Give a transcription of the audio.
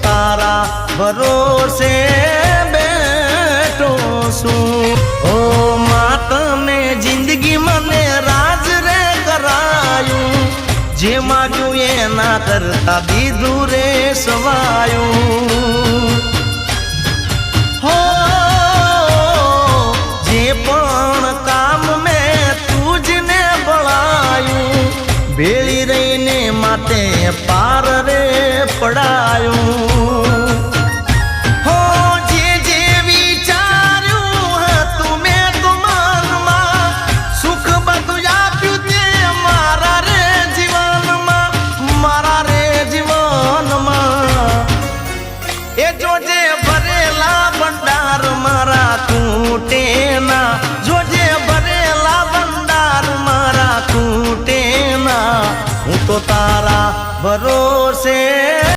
તારા ભરોસે બેઠો છું। ઓ માં તને જિંદગી મને રાજ રે કરાયું, જે માગ્યું એના કરતા દીધું રે સવાયું। હો જે પણ કામ મેં તુજને બળાયું, ભેળી રહીને માટે પાર રે પડાયું। હો જે જે વિચાર્યું હતું મેં તો મનમાં, સુખ બધું આપ્યું તે મારા રે જીવનમાં, મારા રે જીવનમાં। એ જોજે ભરેલા ભંડાર મારા કૂટેના, જોજે ભરેલા ભંડાર મારા કૂટેના। હું તો તારા ભરોસે